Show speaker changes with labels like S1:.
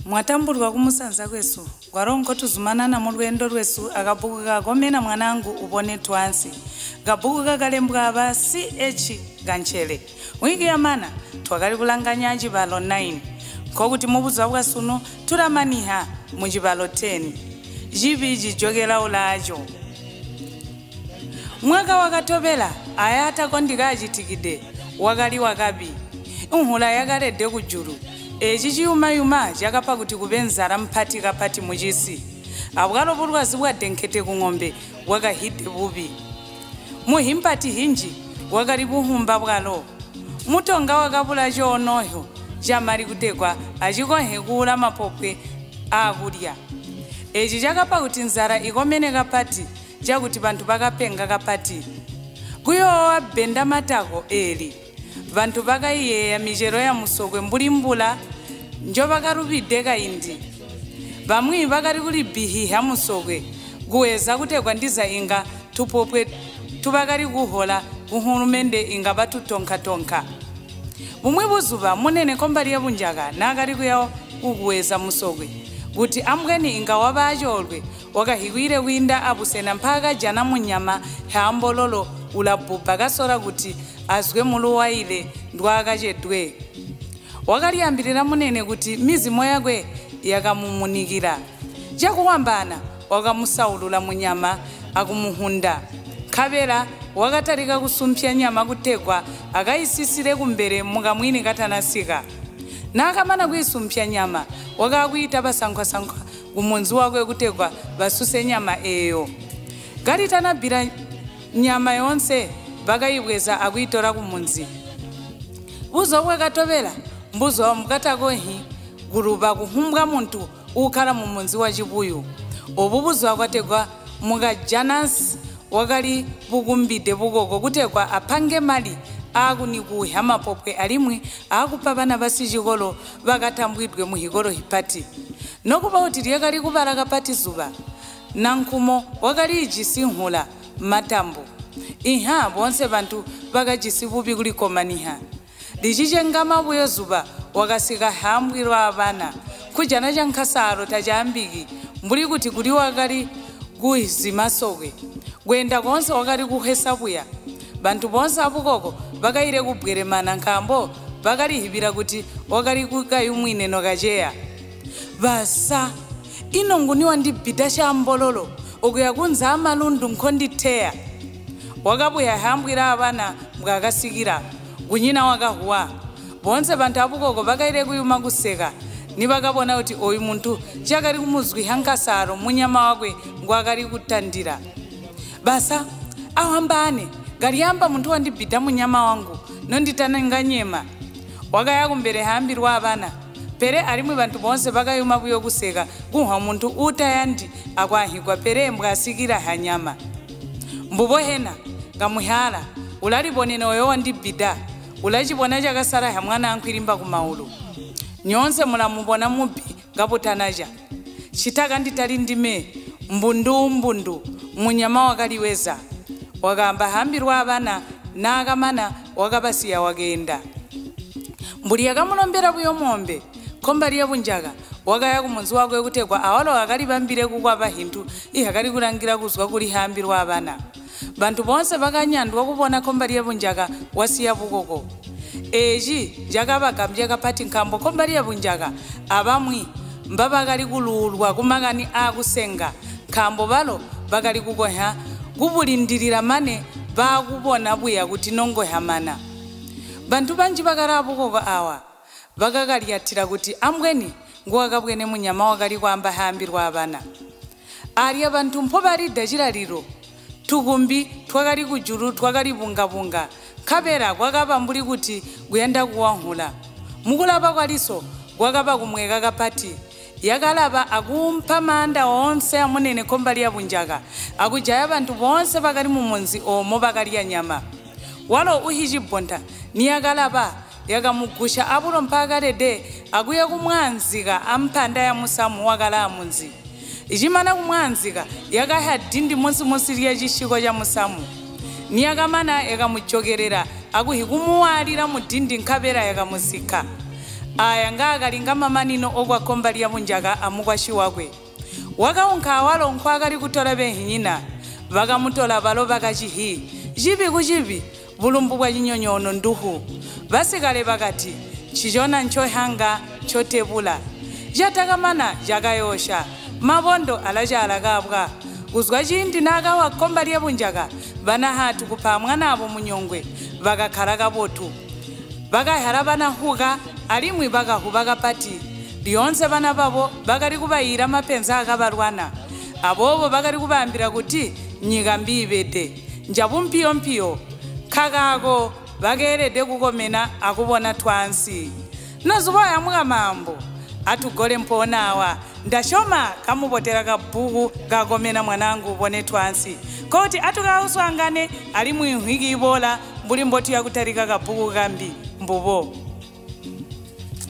S1: Mwatambulwa kumusanza kwesu kwaronko tuzumanana mu lwendo lwesu akabuku ka Komena Mwanaangu Ubone Twaansi kabuku kakalembwa aba CH Ganchele wiki yamana twakali kulanganya Cibalo 9 kokuti mubuza bwasuno turamaniha mu Cibalo 10 jibiji jogela ulajo mwaka wakatobela ayata kondikaji tikide wakali wakabi unhula yakalede kujuru echi yuma jakapa kuti kubenzara mpati kapati mujisi abwalo bulwazi bwa denkete ku ng'ombe wakahide bubi muhimpati hinji wakali buhumba bwalo mutonga wakabula jonoho jamari kutekwa ajikonhekula mapopwe akulya echi jakapa kuti nzara ikomene kapati jakuti bantu bakapenga kapati kuyo benda matako eli vantu vakaiyeya mijero ya musokwe mbulimbula njo vakarubideka indi vamwi vakari kulibihiha musokwe kuweza kutekwa ndiza inga tupopwe tuvakari kuhola kuhulumende inga vatutonka bumwe buzuva munene kombali ya bunjaga nakari kuya kuweza musokwe kuti amgeni inga wabajolwe wakahigwire winda abusena mpaka jana munyama hambololo ulabuba kasora kuti azwe muluwaile ndwakajedwe wakaliambirira munene kuti mizimo yakwe yakamumunikira jakuwambana wakamusaulula munyama akumuhunda khabera wakatarika kusumpya nyama kutekwa akayisisire kumbere mukamwini katanasika nakamana kuisumpya nyama wakakuita basankhwasankhwa kumunzi wakwe kutekwa basuse nyama eyo kalitanabira nyama yonse vakayibweza akuitora kumunzi buzo bwakatobela mbuzo wa mukatakohi guruba kuhumbwa muntu ukhala mumunzi wa chibuyu obu buzo akwatekwa mukajanasi wakali bukumbide bukoko kutekwa apange mali akunikuha mapopwe alimwe akupa bana basichikolo vakatambwidwe muhikolo hipati nokuba kuti lyakali kubala kapati zuba nankumo wakali ijisinhula matambo iha bonse bantu bakajisi bubi kulikomaniha lijijengama buyo zuba wakasika hambwirwa abana kujana jankasaro tajambiki mbuli kuti kuli wakali kuizimasokwe gwenda konse wakali kuhesabuya bantu bonse abukoko bakaire kubweremana nkambo bakalihibira kuti wakali kukayumwine nokajeya basa inonguniwa ndi bida shambololo okuya kunza amalundu nkhonditeya wakabuya hambwira abana mwakasikira kunyina wakahuwa bonse bantu abukoko bakaire kuyuma kuseka nibakabona kuti oyu muntu chakali kumuzwi hankasaro munyama wakwe ngwakali kutandira basa awambane galiyamba muntu wandibida munyama wangu nonditana nyema wakaya kumbere hambirwa abana pere alimwe bantu bonse bakayuma buyo kuseka kuha muntu utayandi akwahigwa pere mwasikira hanyama mbubo hena ngamuhala ulalibonene oyo wandibida ulachibona jakasara ha mwana ankwirimba kumaulu nyonse mulamubona mubi ngaputanaja chitaka nditali ndime mbundu munyama wakaliweza wakamba hambirwa abana nakamana wakabasiya wagenda mbuli yakamulombera buyo mombe kombali ya bunjaga wakaya kumunzi wakwe kutekwa awalo akali bambire kukwapa hintu ihakali kulangira kuzwa kuli hambirwa abana bantu bonse bakanyandwa kubona kombali ya bunjaga wasiya bukoko eji jakabagambye kapati nkambo kombali ya bunjaga abamwi mbabakali kululwa kumakani akusenga kambo balo bakali kukoha kubulindirira mane bakubona buya kuti nongohamana bantu banji bakala bukoko awa bakakaliatira kuti amgweni ngwakabwene munyama wakali kwamba hambirwa abana ali abantu mpo bali dachiraliro tukumbi twakali kujuru twakali bunga khabera kwakaba mbuli kuti kuyenda kuwahula mukulaba kwaliso kwakaba kumweka kapati yakalaba akumpa manda onse amunene kombali ya bunjaga akujaya bantu bonse bakali mumunzi omo bakali ya nyama walo uhijibonta niyakalaba yakamugusha abulo mpaka lede akuya kumwanzika ampanda ya musamu wakala munzi ijimana kumwanzika yakahadindi monsi lya chishiko cha musamu niyakamana yakamuchokerera akuhikumuwalira mudindi nkhabera yakamusika aya ngaagali manino ogwa komba lya munjaga amugwashi wakwe wakaunka awalo nkwagali kutola benhinyina vakamutola balo bakachihi jibi kujibi bulumbu bwa chinyonyono nduhu basikale bakati chichona nchohanga chotebula jatakamana jakayosha mabondo alajalakabwa kuzwa chindi nakawa komba lya bunjaga bana hatu kupa mwana abo munyongwe bakakhalaka botu bakahera bana huka alimwi bakahu bakapati liyonse bana babo bakali kubayira mapenza akabalwana abobo bakali kubambira kuti nyika mbibete njabu mpiyo kakako bakerede kukomena akubona Twaansi nazuboya muka mambo atugole mponawa ndashoma kamubotera kabuku kakomena Mwanaangu Ubone Twaansi koti atukauswangane ali mwinhwiki ibola mbuli mboti yakutarika kabuku kambi mbubo